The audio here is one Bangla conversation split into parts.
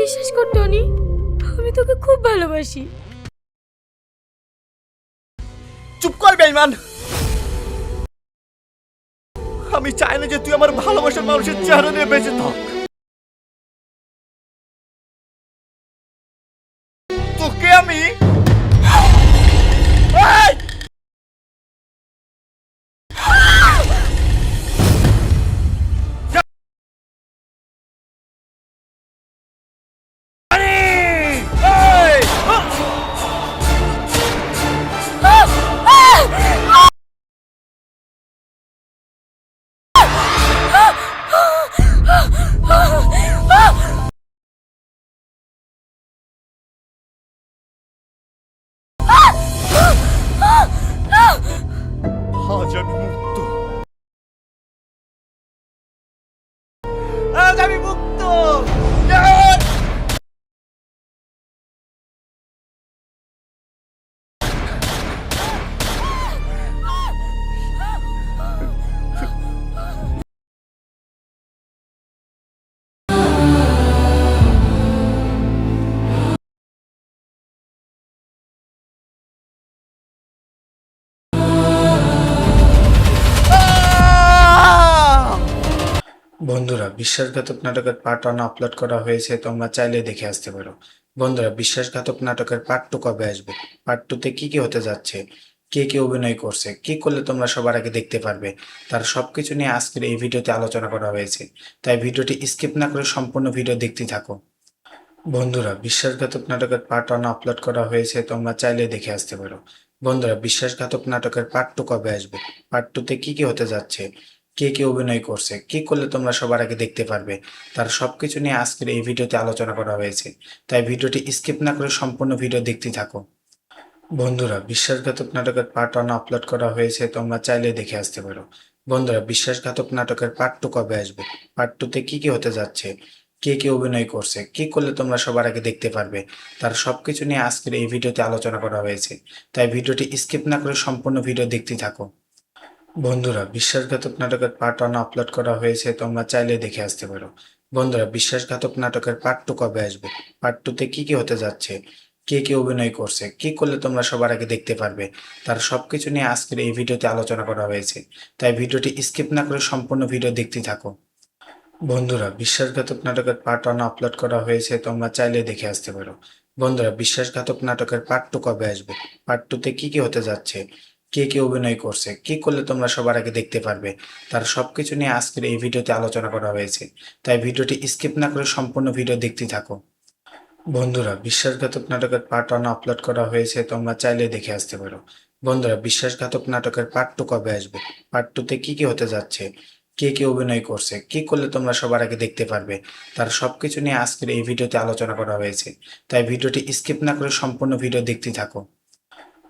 বিশ্বাস কর টনি, আমি তোকে খুব ভালোবাসি। চুপ কর বেঈমান। আমি চাই না যে তুই আমার ভালোবাসার মানুষের চেহারা নিয়ে বেঁচে থাক। তোকে আমি এই! এই! আজ আমি মুক্ত। আজ আমি মুক্ত। জয়! বন্ধুরা, বিশ্বাসঘাতক নাটকের পার্ট 1 আপলোড করা হয়েছে, তোমরা চাইলে দেখে আসতে পারো। বন্ধুরা, বিশ্বাসঘাতক নাটকের পার্ট 2 কবে আসবে, পার্ট 2 তে কি কি হতে যাচ্ছে, কে কে অভিনয় করছে, কি করলে তোমরা সবার আগে দেখতে পারবে, তার সবকিছু নিয়ে আজকের এই ভিডিওতে আলোচনা করা হয়েছে। তাই ভিডিওটি স্কিপ না করে সম্পূর্ণ ভিডিও দেখতে থাকো। বন্ধুরা, বিশ্বাসঘাতক নাটকের পার্ট 1 আপলোড করা হয়েছে, তোমরা চাইলে দেখে আসতে পারো। বন্ধুরা, বিশ্বাসঘাতক নাটকের পার্ট 2 কবে আসবে, পার্ট 2 তে কি কি হতে যাচ্ছে, কে কে অভিনয় করছে, কি করলে তোমরা সবার আগে দেখতে পারবে, তার সবকিছু নিয়ে আজকের এই ভিডিওতে আলোচনা করা হয়েছে। তাই ভিডিওটি স্কিপ না করে সম্পূর্ণ ভিডিও দেখতে থাকো। বন্ধুরা, বিশ্বাসঘাতক নাটকের পার্ট 1 আপলোড করা হয়েছে, তোমরা চাইলে দেখে আসতে পারো। বন্ধুরা, বিশ্বাসঘাতক নাটকের পার্ট 2 কবে আসবে, পার্ট 2 তে কি কি হতে যাচ্ছে, কে কে অভিনয় করছে, কি করলে তোমরা সবার আগে দেখতে পারবে, তার সবকিছু নিয়ে আজকের এই ভিডিওতে আলোচনা করা হয়েছে। তাই ভিডিওটি স্কিপ না করে সম্পূর্ণ ভিডিও দেখতে থাকো। বন্ধুরা, বিশ্বাসঘাতক নাটকের পার্ট 1 আপলোড করা হয়েছে, তোমরা চাইলে দেখে আসতে পারো। বন্ধুরা, বিশ্বাসঘাতক নাটকের পার্ট 2 কবে আসবে, পার্ট 2 তে কি কি হতে যাচ্ছে, কে কে অভিনয় করছে, কি করলে তোমরা সবার আগে দেখতে পারবে, তার সবকিছু নিয়ে আজকের এই ভিডিওতে আলোচনা করা হয়েছে। তাই ভিডিওটি স্কিপ না করে সম্পূর্ণ ভিডিও দেখতে থাকো। বন্ধুরা, বিশ্বাসঘাতক নাটকের পার্ট 1 আপলোড করা হয়েছে, তোমরা চাইলে দেখে আসতে পারো। বন্ধুরা, বিশ্বাসঘাতক নাটকের পার্ট 2 কবে আসবে, পার্ট 2 তে কি কি হতে যাচ্ছে, কে কে অভিনয় করছে, কি করলে তোমরা সবার আগে দেখতে পারবে, তার সবকিছু নিয়ে আজকের এই ভিডিওতে আলোচনা করা হয়েছে। তাই ভিডিওটি স্কিপ না করে সম্পূর্ণ ভিডিও দেখতে থাকো। বন্ধুরা, বিশ্বাসঘাতক নাটকের পার্ট 1 আপলোড করা হয়েছে, তোমরা চাইলে দেখে আসতে পারো। বন্ধুরা, বিশ্বাসঘাতক নাটকের পার্ট 2 কবে আসবে, পার্ট 2 তে কি কি হতে যাচ্ছে, কে কে অভিনয় করছে, কি করলে তোমরা সবার আগে দেখতে পারবে, তার সবকিছু নিয়ে আজকের এই ভিডিওতে আলোচনা করা হয়েছে। তাই ভিডিওটি স্কিপ না করে সম্পূর্ণ ভিডিও দেখতে থাকো।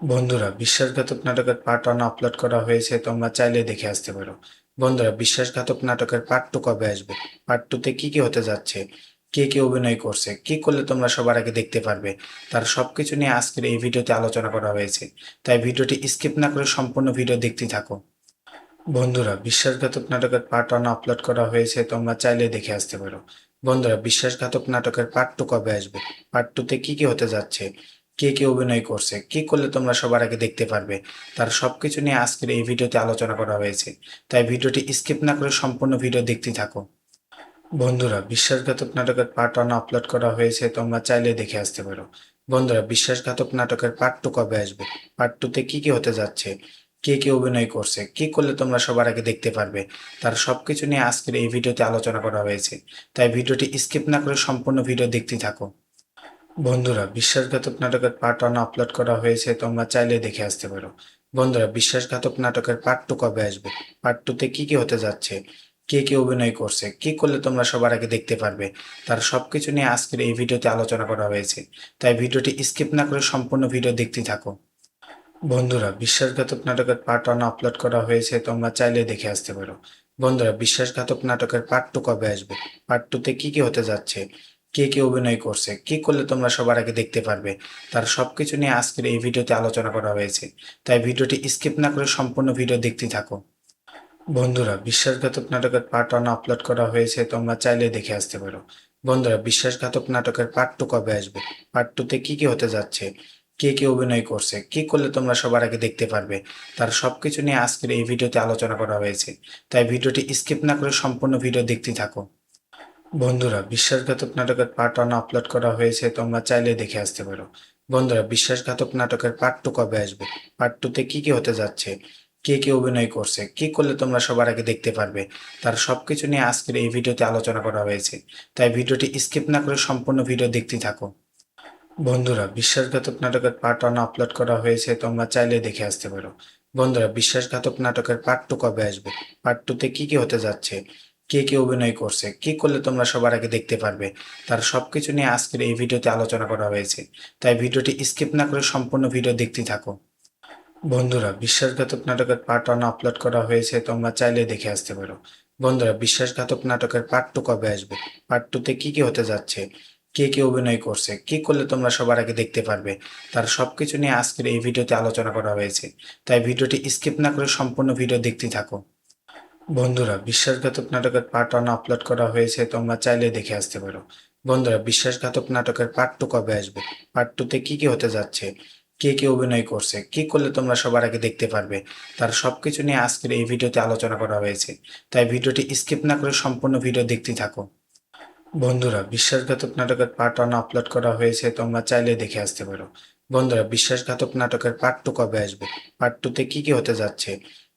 বন্ধুরা, বিশ্বাসঘাতক নাটকের পার্ট 1 আপলোড করা হয়েছে, তোমরা চাইলে দেখে আসতে পারো। বন্ধুরা, বিশ্বাসঘাতক নাটকের পার্ট 2 কবে আসবে, পার্ট 2 তে কি কি হতে যাচ্ছে, কে কে অভিনয় করছে, কি করলে তোমরা সবার আগে দেখতে পারবে, তার সবকিছু নিয়ে আজকের এই ভিডিওতে আলোচনা করা হয়েছে। তাই ভিডিওটি স্কিপ না করে সম্পূর্ণ ভিডিও দেখতে থাকো। বন্ধুরা, বিশ্বাসঘাতক নাটকের পার্ট 1 আপলোড করা হয়েছে, তোমরা চাইলে দেখে আসতে পারো। বন্ধুরা, বিশ্বাসঘাতক নাটকের পার্ট 2 কবে আসবে, পার্ট 2 তে কি কি হতে যাচ্ছে, কে কে অভিনয় করছে, কি করলে তোমরা সবার আগে দেখতে পারবে, তার সবকিছু নিয়ে আজকের এই ভিডিওতে আলোচনা করা হয়েছে। তাই ভিডিওটি স্কিপ না করে সম্পূর্ণ ভিডিও দেখতে থাকো। বন্ধুরা, বিশ্বাসঘাতক নাটকের পার্ট 1 আপলোড করা হয়েছে, তোমরা চাইলে দেখে আসতে পারো। বন্ধুরা, বিশ্বাসঘাতক নাটকের পার্ট 2 কবে আসবে, পার্ট 2 তে কি কি হতে যাচ্ছে, কে কে অভিনয় করছে, কি করলে তোমরা সবার আগে দেখতে পারবে, তার সবকিছু নিয়ে আজকের এই ভিডিওতে আলোচনা করা হয়েছে। তাই ভিডিওটি স্কিপ না করে সম্পূর্ণ ভিডিও দেখতে থাকো। বন্ধুরা, বিশ্বাসঘাতক নাটকের পার্ট 1 আপলোড করা হয়েছে, তোমরা চাইলে দেখে আসতে পারো। বন্ধুরা, বিশ্বাসঘাতক নাটকের পার্ট 2 কবে আসবে, পার্ট 2 তে কি কি হতে যাচ্ছে, কে কে অভিনয় করছে, কি করলে তোমরা সবার আগে দেখতে পারবে, তার সবকিছু নিয়ে আজকের এই ভিডিওতে আলোচনা করা হয়েছে। তাই ভিডিওটি স্কিপ না করে সম্পূর্ণ ভিডিও দেখতে থাকো। বন্ধুরা, বিশ্বাসঘাতক নাটকের পার্ট 1 আপলোড করা হয়েছে, তোমরা চাইলে দেখে আসতে পারো। বন্ধুরা, বিশ্বাসঘাতক নাটকের পার্ট 2 কবে আসবে, পার্ট 2 তে কি কি হতে যাচ্ছে, কে কে অভিনয় করছে, কি করলে তোমরা সবার আগে দেখতে পারবে, তার সবকিছু নিয়ে আজকের এই ভিডিওতে আলোচনা করা হয়েছে। তাই ভিডিওটি স্কিপ না করে সম্পূর্ণ ভিডিও দেখতে থাকো। বন্ধুরা, বিশ্বাসঘাতক নাটকের পার্ট 1 আপলোড করা হয়েছে, তোমরা চাইলে দেখে আসতে পারো। বন্ধুরা, বিশ্বাসঘাতক নাটকের পার্ট টু কবে আসবে? পার্ট টুতে কি কি হতে যাচ্ছে? কে কে অভিনয় করছে? কি করলে তোমরা সবার আগে দেখতে পারবে? তার সবকিছু নিয়ে আজকের এই ভিডিওতে আলোচনা করা হয়েছে, তাই ভিডিওটি স্কিপ না করে সম্পূর্ণ ভিডিও দেখতে থাকো। বন্ধুরা, বিশ্বাসঘাতক নাটকের পার্ট ওয়ান আপলোড করা হয়েছে, তোমরা চাইলে দেখে আসতে পারো। বন্ধুরা, বিশ্বাসঘাতক নাটকের পার্ট টু কবে আসবে? পার্ট টুতে কি কি হতে যাচ্ছে? কে কে অভিনয় করছে? কি করলে তোমরা সবার আগে দেখতে পারবে? তার সবকিছু নিয়ে আজকের এই ভিডিওতে আলোচনা করা হয়েছে, তাই ভিডিওটি স্কিপ না করে সম্পূর্ণ ভিডিও দেখতে থাকো। বন্ধুরা, বিশ্বাসঘাতক নাটকের পার্ট ওয়ান আপলোড করা হয়েছে, তোমরা চাইলে দেখে আসতে পারো। বন্ধুরা, বিশ্বাসঘাতক নাটকের পার্ট টু কবে আসবে? পার্ট টুতে কি কি হতে যাচ্ছে? কে কে অভিনয় করছে? কি করলে তোমরা সবার আগে দেখতে পারবে? তার সবকিছু নিয়ে আজকের এই ভিডিওতে আলোচনা করা হয়েছে, তাই ভিডিওটি স্কিপ না করে সম্পূর্ণ ভিডিও দেখতে থাকো। বন্ধুরা, বিশ্বাসঘাতক নাটকের পার্ট ওয়ান আপলোড করা হয়েছে, তোমরা চাইলে দেখে আসতে পারো। বন্ধুরা, বিশ্বাসঘাতক নাটকের পার্ট টু কবে আসবে? পার্ট টুতে কি কি হতে যাচ্ছে? কে কে অভিনয় করছে? কি করলে তোমরা সবার আগে দেখতে পারবে? তার সবকিছু নিয়ে আজকের এই ভিডিওতে আলোচনা করা হয়েছে, তাই ভিডিওটি স্কিপ না করে সম্পূর্ণ ভিডিও দেখতে থাকো। বন্ধুরা, বিশ্বাসঘাতক নাটকের পার্ট ওয়ান আপলোড করা হয়েছে, তোমরা চাইলে দেখে আসতে পারো। বন্ধুরা, বিশ্বাসঘাতক নাটকের পার্ট টু কবে আসবে? পার্ট টুতে কি কি হতে যাচ্ছে? কে কে অভিনয় করছে? কি করলে তোমরা সবার আগে দেখতে পারবে? তার সবকিছু নিয়ে আজকের এই ভিডিওতে আলোচনা করা হয়েছে, তাই ভিডিওটি স্কিপ না করে সম্পূর্ণ ভিডিও দেখতে থাকো। বন্ধুরা, বিশ্বাসঘাতক নাটকের পার্ট ওয়ান আপলোড করা হয়েছে, তোমরা চাইলে দেখে আসতে পারো। বন্ধুরা, বিশ্বাসঘাতক নাটকের পার্ট টু কবে আসবে? পার্ট টুতে কি কি হতে যাচ্ছে?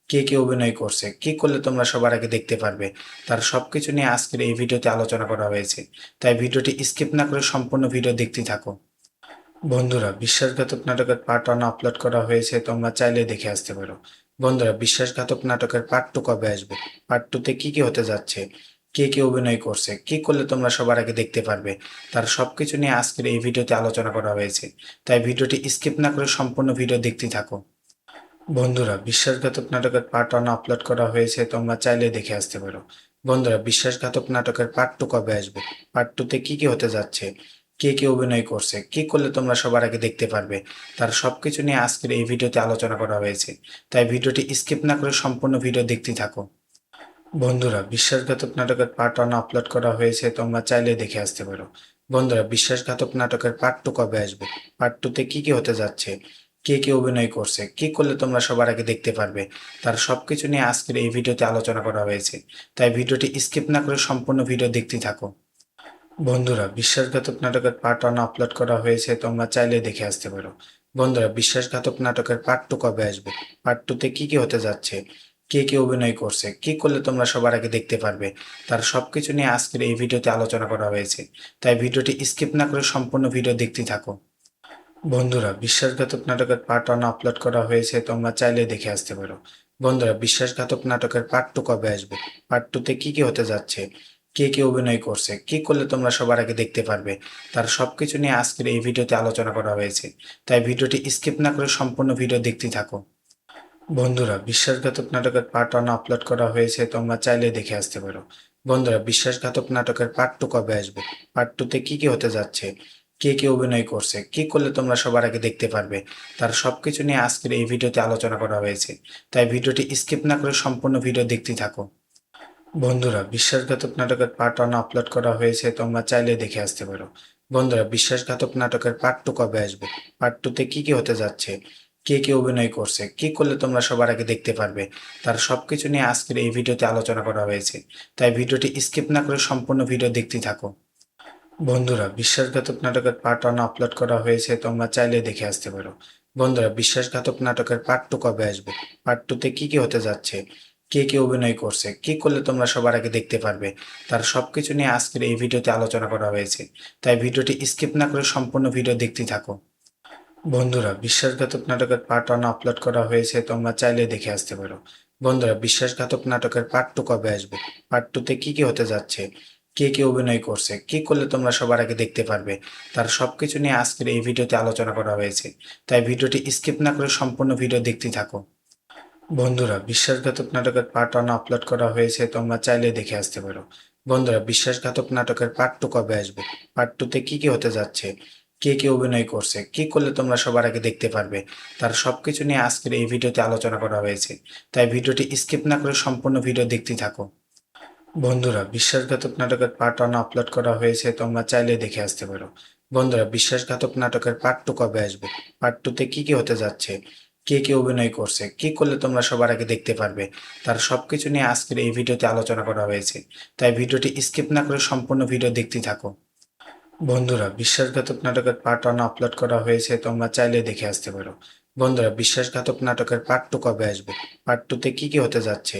কে কে অভিনয় করছে? কি করলে তোমরা সবার আগে দেখতে পারবে? তার সবকিছু নিয়ে আজকের এই ভিডিওতে আলোচনা করা হয়েছে, তাই ভিডিওটি স্কিপ না করে সম্পূর্ণ ভিডিও দেখতে থাকো। বন্ধুরা, বিশ্বাসঘাতক নাটকের পার্ট ওয়ান আপলোড করা হয়েছে, তোমরা চাইলে দেখে আসতে পারো। বন্ধুরা, বিশ্বাসঘাতক নাটকের পার্ট টু কবে আসবে? পার্ট টুতে কি কি হতে যাচ্ছে? কে কে অভিনয় করছে? কি করলে তোমরা সবার আগে দেখতে পারবে? তার সবকিছু নিয়ে আজকের এই ভিডিওতে আলোচনা করা হয়েছে, তাই ভিডিওটি স্কিপ না করে সম্পূর্ণ ভিডিও দেখতে থাকো। বন্ধুরা, বিশ্বাসঘাতক নাটকের পার্ট ওয়ান আপলোড করা হয়েছে, তোমরা চাইলে দেখে আসতে পারো। বন্ধুরা, বিশ্বাসঘাতক নাটকের পার্ট টু কবে আসবে? পার্ট টুতে কি কি হতে যাচ্ছে? কে কে অভিনয় করছে? কি করলে তোমরা সবার আগে দেখতে পারবে? তার সবকিছু নিয়ে আজকের এই ভিডিওতে আলোচনা করা হয়েছে, তাই ভিডিওটি স্কিপ না করে সম্পূর্ণ ভিডিও দেখতে থাকো। বন্ধুরা, বিশ্বাসঘাতক নাটকের পার্ট ওয়ান আপলোড করা হয়েছে, তোমরা চাইলে দেখে আসতে পারো। বন্ধুরা, বিশ্বাসঘাতক নাটকের পার্ট টু কবে আসবে? পার্ট টুতে কি কি হতে যাচ্ছে? কে কে অভিনয় করছে? কি করলে তোমরা সবার আগে দেখতে পারবে? তার সবকিছু নিয়ে আজকের এই ভিডিওতে আলোচনা করা হয়েছে, তাই ভিডিওটি স্কিপ না করে সম্পূর্ণ ভিডিও দেখতে থাকো। বন্ধুরা, বিশ্বাসঘাতক নাটকের পার্ট ওয়ান আপলোড করা হয়েছে, তোমরা চাইলে দেখে আসতে পারো। বন্ধুরা, বিশ্বাসঘাতক নাটকের পার্ট টু কবে আসবে? পার্ট টুতে কি কি হতে যাচ্ছে? কে কে অভিনয় করছে? কি করলে তোমরা সবার আগে দেখতে পারবে? তার সবকিছু নিয়ে আজকের এই ভিডিওতে আলোচনা করা হয়েছে, তাই ভিডিওটি স্কিপ না করে সম্পূর্ণ ভিডিও দেখতে থাকো। বন্ধুরা, বিশ্বাসঘাতক নাটকের পার্ট ওয়ান আপলোড করা হয়েছে, তোমরা চাইলে দেখে আসতে পারো। বন্ধুরা, বিশ্বাসঘাতক নাটকের পার্ট টু কবে আসবে? পার্ট টুতে কি কি হতে যাচ্ছে? কে কে অভিনয় করছে? কি করলে তোমরা সবার আগে দেখতে পারবে? তার সবকিছু নিয়ে আজকের এই ভিডিওতে আলোচনা করা হয়েছে, তাই ভিডিওটি স্কিপ না করে সম্পূর্ণ ভিডিও দেখতে থাকো। বন্ধুরা, বিশ্বাসঘাতক নাটকের পার্ট ওয়ান আপলোড করা হয়েছে, তোমরা চাইলে দেখে আসতে পারো। বন্ধুরা, বিশ্বাসঘাতক নাটকের পার্ট টু কবে আসবে? পার্ট টুতে কি কি হতে যাচ্ছে? কে কে অভিনয় করছে? কি করলে তোমরা সবার আগে দেখতে পারবে? তার সবকিছু নিয়ে আজকের এই ভিডিওতে আলোচনা করা হয়েছে, তাই ভিডিওটি স্কিপ না করে সম্পূর্ণ ভিডিও দেখতে থাকো। বন্ধুরা, বিশ্বাসঘাতক নাটকের পার্ট ওয়ান আপলোড করা হয়েছে, তোমরা চাইলে দেখে আসতে পারো। বন্ধুরা, বিশ্বাসঘাতক নাটকের পার্ট টু কবে আসবে? পার্ট টুতে কি কি হতে যাচ্ছে? কে কে অভিনয় করছে? কি করলে তোমরা সবার আগে দেখতে পারবে? তার সবকিছু নিয়ে আজকের এই ভিডিওতে আলোচনা করা হয়েছে, তাই ভিডিওটি স্কিপ না করে সম্পূর্ণ ভিডিও দেখতে থাকো। বন্ধুরা, বিশ্বাসঘাতক নাটকের পার্ট ওয়ান আপলোড করা হয়েছে, তোমরা চাইলে দেখে আসতে পারো। বন্ধুরা, বিশ্বাসঘাতক নাটকের পার্ট টু কবে আসবে? পার্ট টুতে কি কি হতে যাচ্ছে? কে কে অভিনয় করছে? কি করলে তোমরা সবার আগে দেখতে পারবে? তার সবকিছু নিয়ে আজকের এই ভিডিওতে আলোচনা করা হয়েছে, তাই ভিডিওটি স্কিপ না করে সম্পূর্ণ ভিডিও দেখতে থাকো। বন্ধুরা, বিশ্বাসঘাতক নাটকের পার্ট ওয়ান আপলোড করা হয়েছে, তোমরা চাইলে দেখে আসতে পারো। বন্ধুরা, বিশ্বাসঘাতক নাটকের পার্ট টু কবে আসবে? পার্ট টুতে কি কি হতে যাচ্ছে? কে কে অভিনয় করছে? কি করলে তোমরা সবার আগে দেখতে পারবে? তার সবকিছু নিয়ে আজকের এই ভিডিওতে আলোচনা করা হয়েছে, তাই ভিডিওটি স্কিপ না করে সম্পূর্ণ ভিডিও দেখতে থাকো। বন্ধুরা, বিশ্বাসঘাতক নাটকের পার্ট ওয়ান আপলোড করা হয়েছে, তোমরা চাইলে দেখে আসতে পারো। বন্ধুরা, বিশ্বাসঘাতক নাটকের পার্ট টু কবে আসবে? পার্ট টুতে কি কি হতে যাচ্ছে? কে কে অভিনয় করছে? কি করলে তোমরা সবার আগে দেখতে পারবে? তার সবকিছু নিয়ে আজকের এই ভিডিওতে আলোচনা করা হয়েছে, তাই ভিডিওটি স্কিপ না করে সম্পূর্ণ ভিডিও দেখতে থাকো। বন্ধুরা, বিশ্বাসঘাতক নাটকের পার্ট 1 আপলোড করা হয়েছে, তোমরা চাইলে দেখে আসতে পারো। বন্ধুরা, বিশ্বাসঘাতক নাটকের পার্ট 2 কবে আসবে? পার্ট 2 তে কি হতে যাচ্ছে? কে কে অভিনয় করছে? কি করলে তোমরা সবার আগে দেখতে পারবে? তার সবকিছু নিয়ে আজকের এই ভিডিওতে আলোচনা করা হয়েছে। তাই ভিডিওটি স্কিপ না করে সম্পূর্ণ ভিডিও দেখতে থাকো। বন্ধুরা, বিশ্বাসঘাতক নাটকের পার্ট 1 আপলোড করা হয়েছে, তোমরা চাইলে দেখে আসতে পারো। বন্ধুরা, বিশ্বাসঘাতক নাটকের পার্ট 2 কবে আসবে? পার্ট 2 তে কি হতে যাচ্ছে?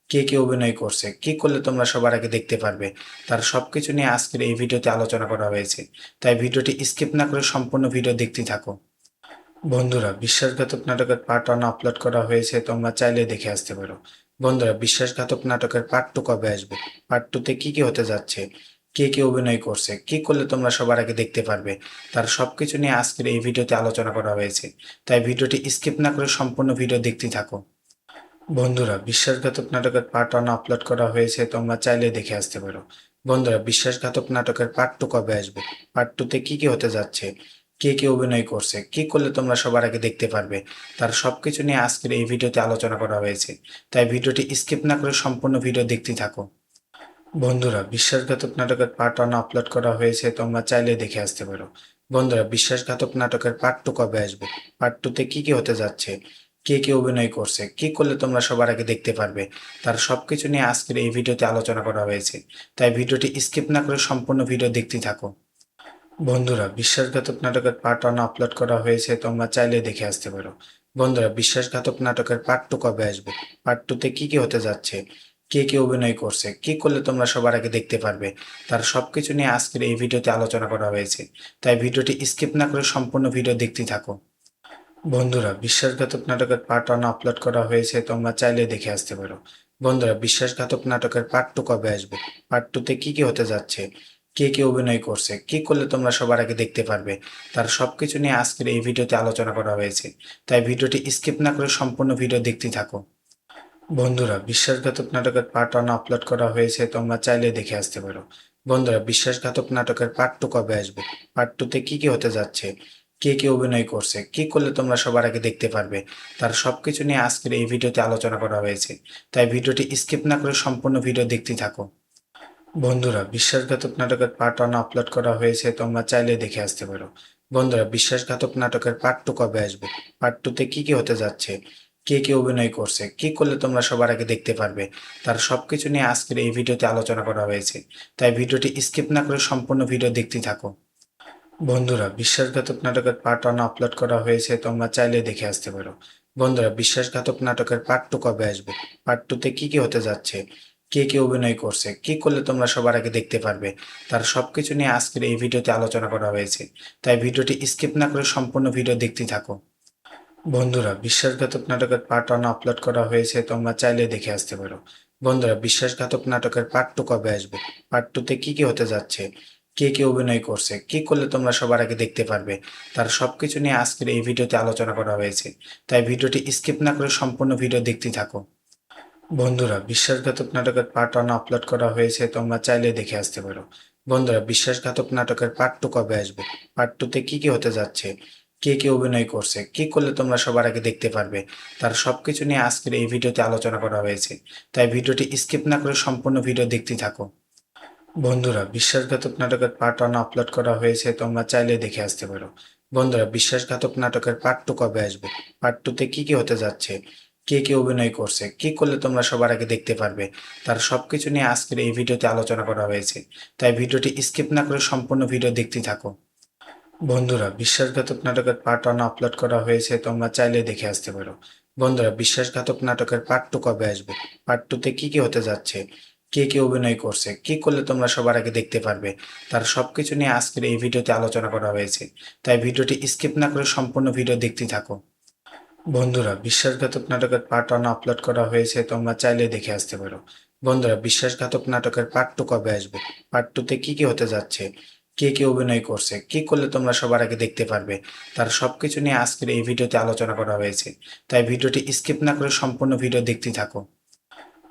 কে কে অভিনয় করছে? কি করলে তোমরা সবার আগে দেখতে পারবে? তার সবকিছু নিয়ে আজকের এই ভিডিওতে আলোচনা করা হয়েছে। তাই ভিডিওটি স্কিপ না করে সম্পূর্ণ ভিডিও দেখতে থাকো। বন্ধুরা, বিশ্বাসঘাতক নাটকের পার্ট 1 আপলোড করা হয়েছে, তোমরা চাইলে দেখে আসতে পারো। বন্ধুরা, বিশ্বাসঘাতক নাটকের পার্ট 2 কবে আসবে? পার্ট 2 তে কি হতে যাচ্ছে? কে কে অভিনয় করছে? কি করলে তোমরা সবার আগে দেখতে পারবে? তার সবকিছু নিয়ে আজকের এই ভিডিওতে আলোচনা করা হয়েছে। তাই ভিডিওটি স্কিপ না করে সম্পূর্ণ ভিডিও দেখতে থাকো। বন্ধুরা, বিশ্বাসঘাতক নাটকের পার্ট 1 আপলোড করা হয়েছে, তোমরা চাইলে দেখে আসতে পারো। বন্ধুরা, বিশ্বাসঘাতক নাটকের পার্ট 2 কবে আসবে? পার্ট 2 তে কি হতে যাচ্ছে? কে কে অভিনয় করছে? কি করলে তোমরা সবার আগে দেখতে পারবে? তার সবকিছু নিয়ে আজকের এই ভিডিওতে আলোচনা করা হয়েছে। তাই ভিডিওটি স্কিপ না করে সম্পূর্ণ ভিডিও দেখতে থাকো। বন্ধুরা, বিশ্বাসঘাতক নাটকের পার্ট 1 আপলোড করা হয়েছে, তোমরা চাইলে দেখে আসতে পারো। বন্ধুরা, বিশ্বাসঘাতক নাটকের পার্ট 2 কবে আসবে? পার্ট 2 তে কি হতে যাচ্ছে? কে কে অভিনয় করছে? কি করলে তোমরা সবার আগে দেখতে পারবে? তার সবকিছু নিয়ে আজকের এই ভিডিওতে আলোচনা করা হয়েছে। তাই ভিডিওটি স্কিপ না করে সম্পূর্ণ ভিডিও দেখতে থাকো। বন্ধুরা, বিশ্বাসঘাতক নাটকের পার্ট 1 আপলোড করা হয়েছে, তোমরা চাইলে দেখে আসতে পারো। বন্ধুরা, বিশ্বাসঘাতক নাটকের পার্ট 2 কবে আসবে? পার্ট 2 তে কি হতে যাচ্ছে? কে কে অভিনয় করছে? কি করলে তোমরা সবার আগে দেখতে পারবে? তার সবকিছু নিয়ে আজকের এই ভিডিওতে আলোচনা করা হয়েছে। তাই ভিডিওটি স্কিপ না করে সম্পূর্ণ ভিডিও দেখতে থাকো। বন্ধুরা, বিশ্বাসঘাতক নাটকের পার্ট 1 আপলোড করা হয়েছে, তোমরা চাইলে দেখে আসতে পারো। বন্ধুরা, বিশ্বাসঘাতক নাটকের পার্ট 2 কবে আসবে? পার্ট 2 তে কি হতে যাচ্ছে? কে কে অভিনয় করছে? কি করলে তোমরা সবার আগে দেখতে পারবে? তার সবকিছু নিয়ে আজকের এই ভিডিওতে আলোচনা করা হয়েছে। তাই ভিডিওটি স্কিপ না করে সম্পূর্ণ ভিডিও দেখতে থাকো। বন্ধুরা, বিশ্বাসঘাতক নাটকের পার্ট 1 আপলোড করা হয়েছে, তোমরা চাইলে দেখে আসতে পারো। বন্ধুরা, বিশ্বাসঘাতক নাটকের পার্ট 2 কবে আসবে? পার্ট 2 তে কি হতে যাচ্ছে? কে কে অভিনয় করছে? কি করলে তোমরা সবার আগে দেখতে পারবে? তার সবকিছু নিয়ে আজকের এই ভিডিওতে আলোচনা করা হয়েছে। তাই ভিডিওটি স্কিপ না করে সম্পূর্ণ ভিডিও দেখতে থাকো। বন্ধুরা, বিশ্বাসঘাতক নাটকের পার্ট 1 আপলোড করা হয়েছে, তোমরা চাইলে দেখে আসতে পারো। বন্ধুরা, বিশ্বাসঘাতক নাটকের পার্ট 2 কবে আসবে? পার্ট 2 তে কি হতে যাচ্ছে? কে কে অভিনয় করছে? কি করলে তোমরা সবার আগে দেখতে পারবে? তার সবকিছু নিয়ে আজকের এই ভিডিওতে আলোচনা করা হয়েছে। তাই ভিডিওটি স্কিপ না করে সম্পূর্ণ ভিডিও দেখতে থাকো। বন্ধুরা, বিশ্বাসঘাতক নাটকের পার্ট 1 আপলোড করা হয়েছে, তোমরা চাইলে দেখে আসতে পারো। বন্ধুরা, বিশ্বাসঘাতক নাটকের পার্ট 2 কবে আসবে? পার্ট 2 তে কি হতে যাচ্ছে? কে কে অভিনয় করছে? কি করলে তোমরা সবার আগে দেখতে পারবে? তার সবকিছু নিয়ে আজকের এই ভিডিওতে আলোচনা করা হয়েছে। তাই ভিডিওটি স্কিপ না করে সম্পূর্ণ ভিডিও দেখতে থাকো। বন্ধুরা, বিশ্বাসঘাতক নাটকের পার্ট 1 আপলোড করা হয়েছে, তোমরা চাইলে দেখে আসতে পারো। বন্ধুরা, বিশ্বাসঘাতক নাটকের পার্ট 2 কবে আসবে? পার্ট 2 তে কি হতে যাচ্ছে? কে কে অভিনয় করছে? কি করলে তোমরা সবার আগে দেখতে পারবে? তার সবকিছু নিয়ে আজকের এই ভিডিওতে আলোচনা করা হয়েছে। তাই ভিডিওটি স্কিপ না করে সম্পূর্ণ ভিডিও দেখতে থাকো। বন্ধুরা, বিশ্বাসঘাতক নাটকের পার্ট 1 আপলোড করা হয়েছে, তোমরা চাইলে দেখে আসতে পারো। বন্ধুরা, বিশ্বাসঘাতক নাটকের পার্ট 2 কবে আসবে? পার্ট 2 তে কি হতে যাচ্ছে? কে কে অভিনয় করছে? কি করলে তোমরা সবার আগে দেখতে পারবে? তার সবকিছু নিয়ে আজকের এই ভিডিওতে আলোচনা করা হয়েছে। তাই ভিডিওটি স্কিপ না করে সম্পূর্ণ ভিডিও দেখতে থাকো। বন্ধুরা, বিশ্বাসঘাতক নাটকের পার্ট 1 আপলোড করা হয়েছে, তোমরা চাইলে দেখে আসতে পারো। বন্ধুরা, বিশ্বাসঘাতক নাটকের পার্ট 2 কবে আসবে? পার্ট 2 তে কি হতে যাচ্ছে? কে কে অভিনয় করছে? কি করলে তোমরা সবার আগে দেখতে পারবে? তার সবকিছু নিয়ে আজকের এই ভিডিওতে আলোচনা করা হয়েছে। তাই ভিডিওটি স্কিপ না করে সম্পূর্ণ ভিডিও দেখতে থাকো। বন্ধুরা, বিশ্বাসঘাতক নাটকের পার্ট 1 আপলোড করা হয়েছে, তোমরা চাইলে দেখে আসতে পারো। বন্ধুরা, বিশ্বাসঘাতক নাটকের পার্ট 2 কবে আসবে? পার্ট 2 তে কি হতে যাচ্ছে? কে কে অভিনয় করছে? কি করলে তোমরা সবার আগে দেখতে পারবে? তার সবকিছু নিয়ে আজকের এই ভিডিওতে আলোচনা করা হয়েছে। তাই ভিডিওটি স্কিপ না করে সম্পূর্ণ ভিডিও দেখতে থাকো। বন্ধুরা, বিশ্বাসঘাতক নাটকের পার্ট 1 আপলোড করা হয়েছে, তোমরা চাইলে দেখে আসতে পারো। বন্ধুরা, বিশ্বাসঘাতক নাটকের পার্ট 2 কবে আসবে? পার্ট 2 তে কি হতে যাচ্ছে? কে কে অভিনয় করছে? কি করলে তোমরা সবার আগে দেখতে পারবে? তার সবকিছু নিয়ে আজকের এই ভিডিওতে আলোচনা করা হয়েছে। তাই ভিডিওটি স্কিপ না করে সম্পূর্ণ ভিডিও দেখতে থাকো।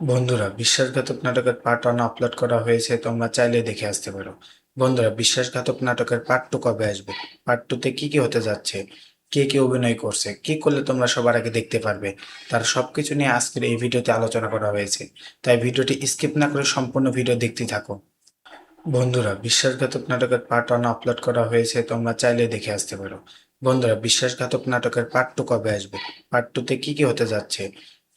বন্ধুরা, বিশ্বাসঘাতক নাটকের পার্ট 1 আপলোড করা হয়েছে, তোমরা চাইলে দেখে আসতে পারো। বন্ধুরা, বিশ্বাসঘাতক নাটকের পার্ট 2 কবে আসবে? পার্ট 2 তে কি হতে যাচ্ছে? কে কে অভিনয় করছে, কি করলে তোমরা সবার আগে দেখতে পারবে, তার সবকিছু নিয়ে আজকের এই ভিডিওতে আলোচনা করা হয়েছে। তাই ভিডিওটি স্কিপ না করে সম্পূর্ণ ভিডিও দেখতে থাকো। বন্ধুরা, বিশ্বাসঘাতক নাটকের পার্ট 1 আপলোড করা হয়েছে, তোমরা চাইলে দেখে আসতে পারো। বন্ধুরা, বিশ্বাসঘাতক নাটকের পার্ট 2 কবে আসবে, পার্ট 2তে কি কি হতে যাচ্ছে,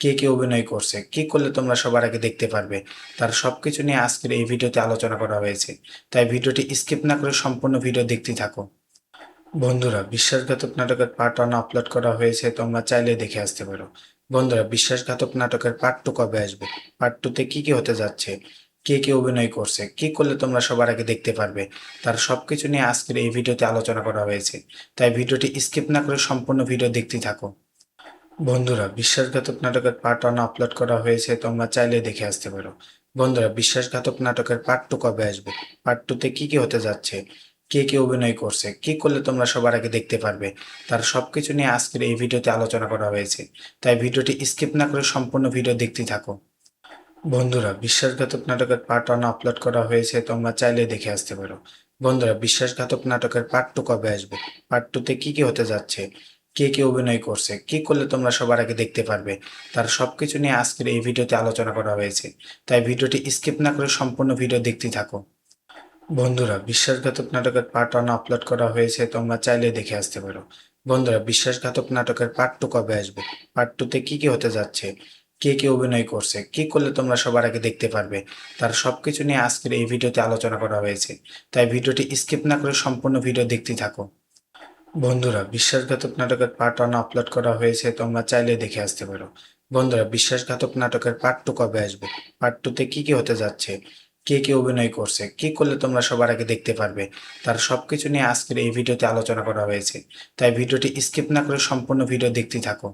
কে কে অভিনয় করছে, কি করলে তোমরা সবার আগে দেখতে পারবে, তার সবকিছু নিয়ে আজকের এই ভিডিওতে আলোচনা করা হয়েছে। তাই ভিডিওটি স্কিপ না করে সম্পূর্ণ ভিডিও দেখতে থাকো। বন্ধুরা, বিশ্বাসঘাতক নাটকের পার্ট 1 আপলোড করা হয়েছে, তোমরা চাইলে দেখে আসতে পারো। বন্ধুরা, বিশ্বাসঘাতক নাটকের পার্ট 2 কবে আসবে, পার্ট 2তে কি কি হতে যাচ্ছে, কে কে অভিনয় করছে, কি করলে তোমরা সবার আগে দেখতে পারবে, তার সবকিছু নিয়ে আজকের এই ভিডিওতে আলোচনা করা হয়েছে। তাই ভিডিওটি স্কিপ না করে সম্পূর্ণ ভিডিও দেখতে থাকো। বন্ধুরা, বিশ্বাসঘাতক নাটকের পার্ট 1 আপলোড করা হয়েছে, তোমরা চাইলে দেখে আসতে পারো। বন্ধুরা, বিশ্বাসঘাতক নাটকের পার্ট 2 কবে আসবে, পার্ট 2তে কি কি হতে যাচ্ছে, কে কে অভিনয় করছে, কি করলে তোমরা সবার আগে দেখতে পারবে, তার সবকিছু নিয়ে আজকের এই ভিডিওতে আলোচনা করা হয়েছে। তাই ভিডিওটি স্কিপ না করে সম্পূর্ণ ভিডিও দেখতে থাকো। বন্ধুরা, বিশ্বাসঘাতক নাটকের পার্ট 1 আপলোড করা হয়েছে, তোমরা চাইলে দেখে আসতে পারো। বন্ধুরা, বিশ্বাসঘাতক নাটকের পার্ট 2 কবে আসবে, পার্ট 2তে কি কি হতে যাচ্ছে, কে কে অভিনয় করছে, কি করলে তোমরা সবার আগে দেখতে পারবে, তার সবকিছু নিয়ে আজকের এই ভিডিওতে আলোচনা করা হয়েছে। তাই ভিডিওটি স্কিপ না করে সম্পূর্ণ ভিডিও দেখতে থাকো। বন্ধুরা, বিশ্বাসঘাতক নাটকের পার্ট 1 আপলোড করা হয়েছে, তোমরা চাইলে দেখে আসতে পারো। বন্ধুরা, বিশ্বাসঘাতক নাটকের পার্ট 2 কবে আসবে, পার্ট 2তে কি কি হতে যাচ্ছে, কে কে অভিনয় করছে, কি করলে তোমরা সবার আগে দেখতে পারবে, তার সবকিছু নিয়ে আজকের এই ভিডিওতে আলোচনা করা হয়েছে। তাই ভিডিওটি স্কিপ না করে সম্পূর্ণ ভিডিও দেখতে থাকো। বন্ধুরা, বিশ্বাসঘাতক নাটকের পার্ট 1 আপলোড করা হয়েছে, তোমরা চাইলে দেখে আসতে পারো। বন্ধুরা, বিশ্বাসঘাতক নাটকের পার্ট 2 কবে আসবে, পার্ট 2তে কি কি হতে যাচ্ছে, কে কে অভিনয় করছে, কি করলে তোমরা সবার আগে দেখতে পারবে, তার সবকিছু নিয়ে আজকের এই ভিডিওতে আলোচনা করা হয়েছে। তাই ভিডিওটি স্কিপ না করে সম্পূর্ণ ভিডিও দেখতে থাকো।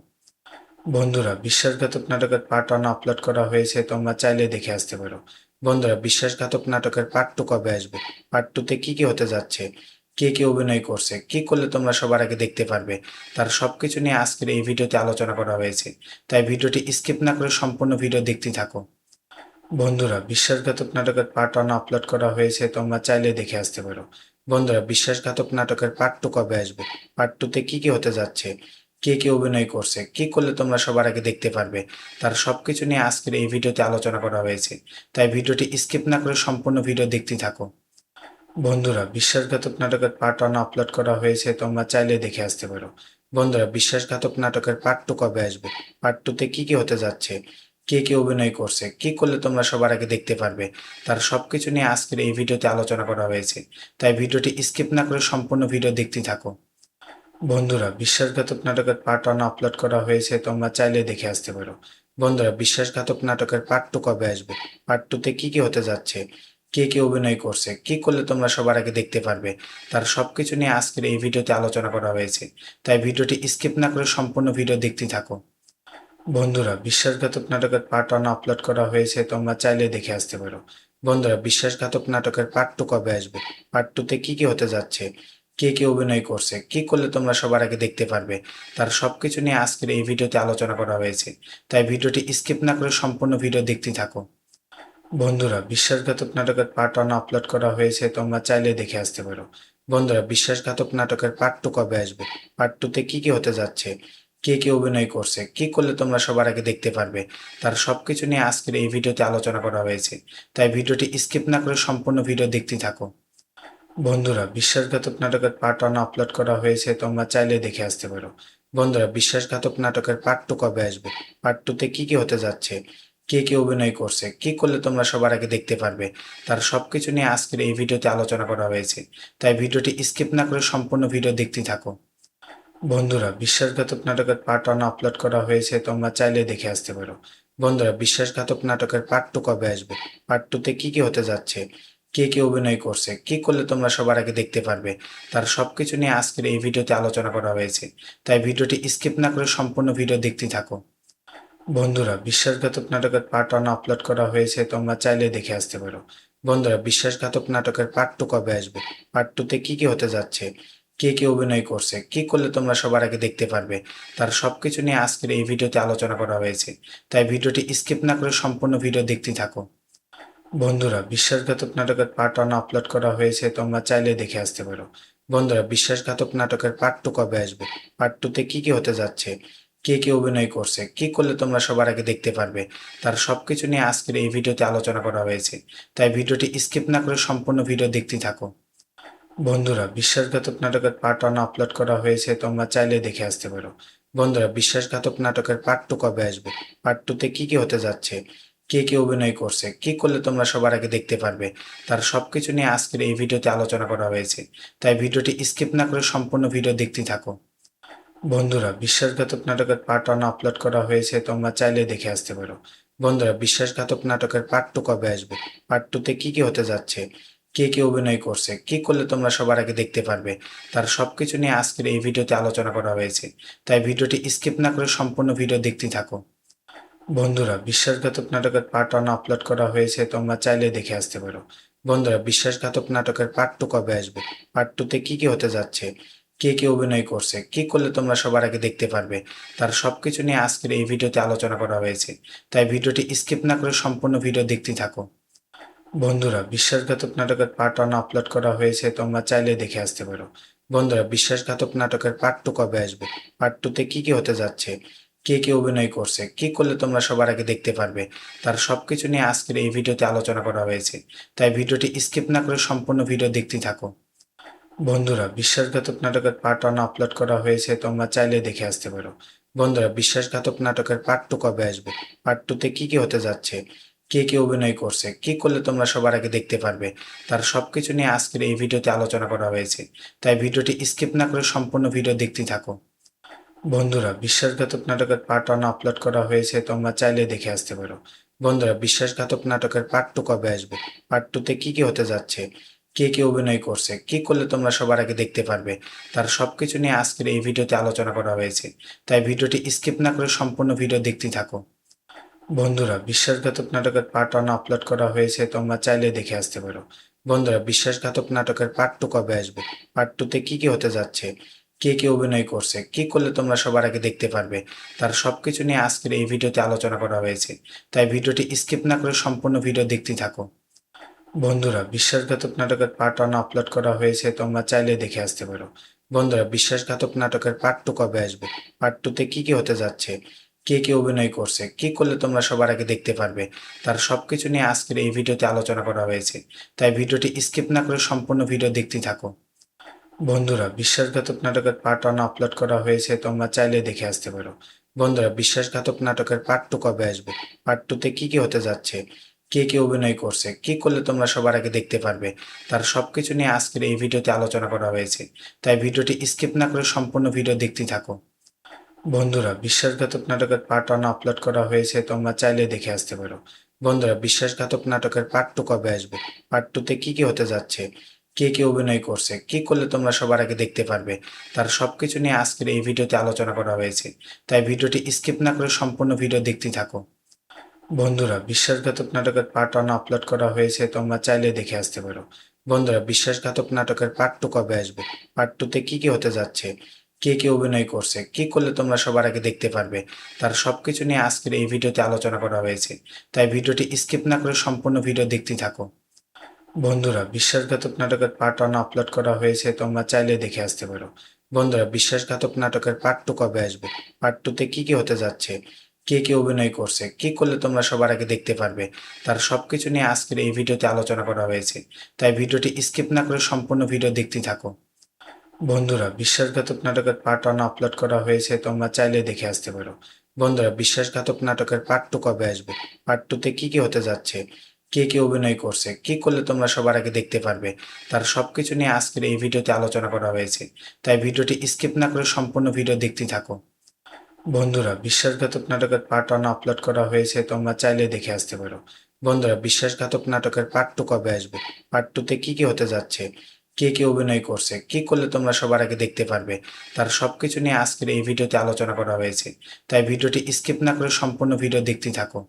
বন্ধুরা, বিশ্বাসঘাতক নাটকের পার্ট 1 আপলোড করা হয়েছে, তোমরা চাইলে দেখে আসতে পারো। বন্ধুরা, বিশ্বাসঘাতক নাটকের পার্ট 2 কবে আসবে, পার্ট 2তে কি কি হতে যাচ্ছে, কে কে অভিনয় করছে, কি করলে তোমরা সবার আগে দেখতে পারবে, তার সবকিছু নিয়ে আজকের এই ভিডিওতে আলোচনা করা হয়েছে। তাই ভিডিওটি স্কিপ না করে সম্পূর্ণ ভিডিও দেখতে থাকো। বন্ধুরা, বিশ্বাসঘাতক নাটকের পার্ট 1 আপলোড করা হয়েছে, তোমরা চাইলে দেখে আসতে পারো। বন্ধুরা, বিশ্বাসঘাতক নাটকের পার্ট 2 কবে আসবে, পার্ট 2তে কি কি হতে যাচ্ছে, কে কে অভিনয় করছে, কি করলে তোমরা সবার আগে দেখতে পারবে, তার সবকিছু নিয়ে আজকের এই ভিডিওতে আলোচনা করা হয়েছে। তাই ভিডিওটি স্কিপ না করে সম্পূর্ণ ভিডিও দেখতে থাকো। বন্ধুরা, বিশ্বাসঘাতক নাটকের পার্ট 1 আপলোড করা হয়েছে, তোমরা চাইলে দেখে আসতে পারো। বন্ধুরা, বিশ্বাসঘাতক নাটকের পার্ট 2 কবে আসবে, পার্ট 2তে কি কি হতে যাচ্ছে, কে কে অভিনয় করছে, কি করলে তোমরা সবার আগে দেখতে পারবে, তার সবকিছু নিয়ে আজকের এই ভিডিওতে আলোচনা করা হয়েছে। তাই ভিডিওটি স্কিপ না করে সম্পূর্ণ ভিডিও দেখতে থাকো। বন্ধুরা, বিশ্বাসঘাতক নাটকের পার্ট 1 আপলোড করা হয়েছে, তোমরা চাইলে দেখে আসতে পারো। বন্ধুরা, বিশ্বাসঘাতক নাটকের পার্ট 2 কবে আসবে, পার্ট 2তে কি কি হতে যাচ্ছে, কে কে অভিনয় করছে, কি করলে তোমরা সবার আগে দেখতে পারবে, তার সবকিছু নিয়ে আজকের এই ভিডিওতে আলোচনা করা হয়েছে। তাই ভিডিওটি স্কিপ না করে সম্পূর্ণ ভিডিও দেখতে থাকো। বন্ধুরা, বিশ্বাসঘাতক নাটকের পার্ট 1 আপলোড করা হয়েছে, তোমরা চাইলে দেখে আসতে পারো। বন্ধুরা, বিশ্বাসঘাতক নাটকের পার্ট 2 কবে আসবে, পার্ট 2তে কি কি হতে যাচ্ছে, কে কে অভিনয় করছে, কি করলে তোমরা সবার আগে দেখতে পারবে, তার সবকিছু নিয়ে আজকের এই ভিডিওতে আলোচনা করা হয়েছে। তাই ভিডিওটি স্কিপ না করে সম্পূর্ণ ভিডিও দেখতে থাকো। বন্ধুরা, বিশ্বাসঘাতক নাটকের পার্ট 1 আপলোড করা হয়েছে, তোমরা চাইলে দেখে আসতে পারো। বন্ধুরা, বিশ্বাসঘাতক নাটকের পার্ট 2 কবে আসবে, পার্ট 2তে কি কি হতে যাচ্ছে, কে কে অভিনয় করছে, কি করলে তোমরা সবার আগে দেখতে পারবে, তার সবকিছু নিয়ে আজকের এই ভিডিওতে আলোচনা করা হয়েছে। তাই ভিডিওটি স্কিপ না করে সম্পূর্ণ ভিডিও দেখতে থাকো। বন্ধুরা, বিশ্বাসঘাতক নাটকের পার্ট 1 আপলোড করা হয়েছে, তোমরা চাইলে দেখে আসতে পারো। বন্ধুরা, বিশ্বাসঘাতক নাটকের পার্ট 2 কবে আসবে, পার্ট 2তে কি কি হতে যাচ্ছে, কে কে অভিনয় করছে, কি করলে তোমরা সবার আগে দেখতে পারবে, তার সবকিছু নিয়ে আজকের এই ভিডিওতে আলোচনা করা হয়েছে। তাই ভিডিওটি স্কিপ না করে সম্পূর্ণ ভিডিও দেখতে থাকো। বন্ধুরা, বিশ্বাসঘাতক নাটকের পার্ট 1 আপলোড করা হয়েছে, তোমরা চাইলে দেখে আসতে পারো। বন্ধুরা, বিশ্বাসঘাতক নাটকের পার্ট 2 কবে আসবে, পার্ট 2তে কি কি হতে যাচ্ছে, কে কে অভিনয় করছে, কি করলে তোমরা সবার আগে দেখতে পারবে, তার সবকিছু নিয়ে আজকের এই ভিডিওতে আলোচনা করা হয়েছে। তাই ভিডিওটি স্কিপ না করে সম্পূর্ণ ভিডিও দেখতে থাকো। বন্ধুরা, বিশ্বাসঘাতক নাটকের পার্ট 1 আপলোড করা হয়েছে, তোমরা চাইলে দেখে আসতে পারো। বন্ধুরা, বিশ্বাসঘাতক নাটকের পার্ট 2 কবে আসবে, পার্ট 2তে কি কি হতে যাচ্ছে, কে কে অভিনয় করছে, কি করলে তোমরা সবার আগে দেখতে পারবে, তার সবকিছু নিয়ে আজকের এই ভিডিওতে আলোচনা করা হয়েছে। তাই ভিডিওটি স্কিপ না করে সম্পূর্ণ ভিডিও দেখতে থাকো। বন্ধুরা, বিশ্বাসঘাতক নাটকের পার্ট 1 আপলোড করা হয়েছে, তোমরা চাইলে দেখে আসতে পারো। বন্ধুরা বিশ্বাসঘাতক নাটকের পার্ট টু কবে আসবে? পার্ট টুতে কি কি হতে যাচ্ছে? কে কে অভিনয় করছে? কি করলে তোমরা সবার আগে দেখতে পারবে? তার সবকিছু নিয়ে আজকের এই ভিডিওতে আলোচনা করা হয়েছে, তাই ভিডিওটি স্কিপ না করে সম্পূর্ণ ভিডিও দেখতে থাকো। বন্ধুরা বিশ্বাসঘাতক নাটকের পার্ট ওয়ান আপলোড করা হয়েছে, তোমরা চাইলে দেখে আসতে পারো। বন্ধুরা বিশ্বাসঘাতক নাটকের পার্ট টু কবে আসবে? পার্ট টুতে কি কি হতে যাচ্ছে? কে কে অভিনয় করছে? কি করলে তোমরা সবার আগে দেখতে পারবে? তার সবকিছু নিয়ে আজকের এই ভিডিওতে আলোচনা করা হয়েছে, তাই ভিডিওটি স্কিপ না করে সম্পূর্ণ ভিডিও দেখতে থাকো। বন্ধুরা বিশ্বাসঘাতক নাটকের পার্ট ওয়ান আপলোড করা হয়েছে, তোমরা চাইলে দেখে আসতে পারো। বন্ধুরা বিশ্বাসঘাতক নাটকের পার্ট টু কবে আসবে? পার্ট টুতে কি কি হতে যাচ্ছে? কে কে অভিনয় করছে? কি করলে তোমরা সবার আগে দেখতে পারবে? তার সবকিছু নিয়ে আজকের এই ভিডিওতে আলোচনা করা হয়েছে, তাই ভিডিওটি স্কিপ না করে সম্পূর্ণ ভিডিও দেখতে থাকো। বন্ধুরা বিশ্বাসঘাতক নাটকের পার্ট ওয়ান আপলোড করা হয়েছে, তোমরা চাইলে দেখে আসতে পারো। বন্ধুরা বিশ্বাসঘাতক নাটকের পার্ট টু কবে আসবে? পার্ট টুতে কি কি হতে যাচ্ছে? কে কে অভিনয় করছে? কি করলে তোমরা সবার আগে দেখতে পারবে? তার সবকিছু নিয়ে আজকের এই ভিডিওতে আলোচনা করা হয়েছে, তাই ভিডিওটি স্কিপ না করে সম্পূর্ণ ভিডিও দেখতে থাকো। বন্ধুরা বিশ্বাসঘাতক নাটকের পার্ট ওয়ান আপলোড করা হয়েছে, তোমরা চাইলে দেখে আসতে পারো। বন্ধুরা বিশ্বাসঘাতক নাটকের পার্ট টু কবে আসবে? পার্ট টুতে কি কি হতে যাচ্ছে? কে কে অভিনয় করছে? কি করলে তোমরা সবার আগে দেখতে পারবে? তার সবকিছু নিয়ে আজকের এই ভিডিওতে আলোচনা করা হয়েছে, তাই ভিডিওটি স্কিপ না করে সম্পূর্ণ ভিডিও দেখতে থাকো। বন্ধুরা বিশ্বাসঘাতক নাটকের পার্ট ওয়ান আপলোড করা হয়েছে, তোমরা চাইলে দেখে আসতে পারো। বন্ধুরা বিশ্বাসঘাতক নাটকের পার্ট টু কবে আসবে? পার্ট টুতে কি কি হতে যাচ্ছে? কে কে অভিনয় করছে? কি করলে তোমরা সবার আগে দেখতে পারবে? তার সবকিছু নিয়ে আজকের এই ভিডিওতে আলোচনা করা হয়েছে, তাই ভিডিওটি স্কিপ না করে সম্পূর্ণ ভিডিও দেখতে থাকো। বন্ধুরা বিশ্বাসঘাতক নাটকের পার্ট ওয়ান আপলোড করা হয়েছে, তোমরা চাইলে দেখে আসতে পারো। বন্ধুরা বিশ্বাসঘাতক নাটকের পার্ট টু কবে আসবে? পার্ট টুতে কি কি হতে যাচ্ছে? কে কে অভিনয় করছে? কি করলে তোমরা সবার আগে দেখতে পারবে? তার সবকিছু নিয়ে আজকের এই ভিডিওতে আলোচনা করা হয়েছে, তাই ভিডিওটি স্কিপ না করে সম্পূর্ণ ভিডিও দেখতে থাকো। বন্ধুরা বিশ্বাসঘাতক নাটকের পার্ট ওয়ান আপলোড করা হয়েছে, তোমরা চাইলে দেখে আসতে পারো। বন্ধুরা বিশ্বাসঘাতক নাটকের পার্ট টু কবে আসবে? পার্ট টুতে কি কি হতে যাচ্ছে? কে কে অভিনয় করছে? কি করলে তোমরা সবার আগে দেখতে পারবে? তার সবকিছু নিয়ে আজকের এই ভিডিওতে আলোচনা করা হয়েছে, তাই ভিডিওটি স্কিপ না করে সম্পূর্ণ ভিডিও দেখতে থাকো। বন্ধুরা বিশ্বাসঘাতক নাটকের পার্ট ওয়ান আপলোড করা হয়েছে, তোমরা চাইলে দেখে আসতে পারো। বন্ধুরা বিশ্বাসঘাতক নাটকের পার্ট টু কবে আসবে? পার্ট টুতে কি কি হতে যাচ্ছে? কে কে অভিনয় করছে? কি করলে তোমরা সবার আগে দেখতে পারবে? তার সবকিছু নিয়ে আজকের এই ভিডিওতে আলোচনা করা হয়েছে, তাই ভিডিওটি স্কিপ না করে সম্পূর্ণ ভিডিও দেখতে থাকো। বন্ধুরা বিশ্বাসঘাতক নাটকের পার্ট ওয়ান আপলোড করা হয়েছে, তোমরা চাইলে দেখে আসতে পারো। বন্ধুরা বিশ্বাসঘাতক নাটকের পার্ট টু কবে আসবে? পার্ট টুতে কি কি হতে যাচ্ছে? কে কে অভিনয় করছে? কি করলে তোমরা সবার আগে দেখতে পারবে? তার সবকিছু নিয়ে আজকের এই ভিডিওতে আলোচনা করা হয়েছে, তাই ভিডিওটি স্কিপ না করে সম্পূর্ণ ভিডিও দেখতে থাকো। বন্ধুরা বিশ্বাসঘাতক নাটকের পার্ট ওয়ান আপলোড করা হয়েছে, তোমরা চাইলে দেখে আসতে পারো। বন্ধুরা বিশ্বাসঘাতক নাটকের পার্ট টু কবে আসবে? পার্ট টুতে কি কি হতে যাচ্ছে? কে কে অভিনয় করছে? কি করলে তোমরা সবার আগে দেখতে পারবে? তার সবকিছু নিয়ে আজকের এই ভিডিওতে আলোচনা করা হয়েছে, তাই ভিডিওটি স্কিপ না করে সম্পূর্ণ ভিডিও দেখতে থাকো। বন্ধুরা বিশ্বাসঘাতক নাটকের পার্ট ওয়ান আপলোড করা হয়েছে, তোমরা চাইলে দেখে আসতে পারো। বন্ধুরা বিশ্বাসঘাতক নাটকের পার্ট টু কবে আসবে? পার্ট টুতে কি কি হতে যাচ্ছে? কে কে অভিনয় করছে? কি করলে তোমরা সবার আগে দেখতে পারবে? তার সবকিছু নিয়ে আজকের এই ভিডিওতে আলোচনা করা হয়েছে, তাই ভিডিওটি স্কিপ না করে সম্পূর্ণ ভিডিও দেখতে থাকো। বন্ধুরা বিশ্বাসঘাতক নাটকের পার্ট ওয়ান আপলোড করা হয়েছে, তোমরা চাইলে দেখে আসতে পারো। বন্ধুরা বিশ্বাসঘাতক নাটকের পার্ট টু কবে আসবে? পার্ট টুতে কি কি হতে যাচ্ছে? কে কে অভিনয় করছে? কি করলে তোমরা সবার আগে দেখতে পারবে? তার সবকিছু নিয়ে আজকের এই ভিডিওতে আলোচনা করা হয়েছে, তাই ভিডিওটি স্কিপ না করে সম্পূর্ণ ভিডিও দেখতে থাকো। বন্ধুরা বিশ্বাসঘাতক নাটকের পার্ট ওয়ান আপলোড করা হয়েছে, তোমরা চাইলে দেখে আসতে পারো। বন্ধুরা বিশ্বাসঘাতক নাটকের পার্ট টু কবে আসবে? পার্ট টুতে কি কি হতে যাচ্ছে? কে কে অভিনয় করছে? কি করলে তোমরা সবার আগে দেখতে পারবে? তার সবকিছু নিয়ে আজকের এই ভিডিওতে আলোচনা করা হয়েছে, তাই ভিডিওটি স্কিপ না করে সম্পূর্ণ ভিডিও দেখতে থাকো। বন্ধুরা বিশ্বাসঘাতক নাটকের পার্ট ওয়ান আপলোড করা হয়েছে, তোমরা চাইলে দেখে আসতে পারো। বন্ধুরা বিশ্বাসঘাতক নাটকের পার্ট টু কবে আসবে? পার্ট টুতে কি কি হতে যাচ্ছে? কে কে অভিনয় করছে? কি করলে তোমরা সবার আগে দেখতে পারবে? তার সবকিছু নিয়ে আজকের এই ভিডিওতে আলোচনা করা হয়েছে, তাই ভিডিওটি স্কিপ না করে সম্পূর্ণ ভিডিও দেখতে থাকো।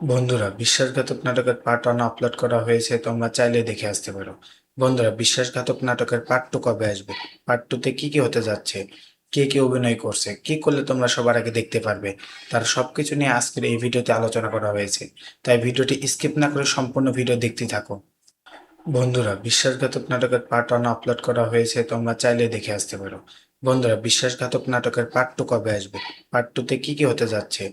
বন্ধুরা বিশ্বাসঘাতক নাটকের পার্ট ওয়ান আপলোড করা হয়েছে, তোমরা চাইলে দেখে আসতে পারো। বন্ধুরা বিশ্বাসঘাতক নাটকের পার্ট টু কবে আসবে? পার্ট টুতে কি কি হতে যাচ্ছে? কে কে অভিনয় করছে? কি করলে তোমরা সবার আগে দেখতে পারবে? তার সবকিছু নিয়ে আজকের এই ভিডিওতে আলোচনা করা হয়েছে, তাই ভিডিওটি স্কিপ না করে সম্পূর্ণ ভিডিও দেখতে থাকো। বন্ধুরা, বিশ্বাসঘাতক নাটকের পার্ট 1 আপলোড করা হয়েছে, তোমরা চাইলে দেখে আসতে পারো। বন্ধুরা, বিশ্বাসঘাতক নাটকের পার্ট 2 কবে আসবে? পার্ট 2 তে কি কি হতে যাচ্ছে?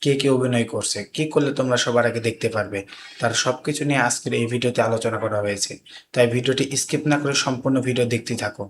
কে কে অভিনয় করছে? কি করলে তোমরা সবার আগে দেখতে পারবে? তার সবকিছু নিয়ে আজকের এই ভিডিওতে আলোচনা করা হয়েছে। তাই ভিডিওটি স্কিপ না করে সম্পূর্ণ ভিডিও দেখতে থাকো।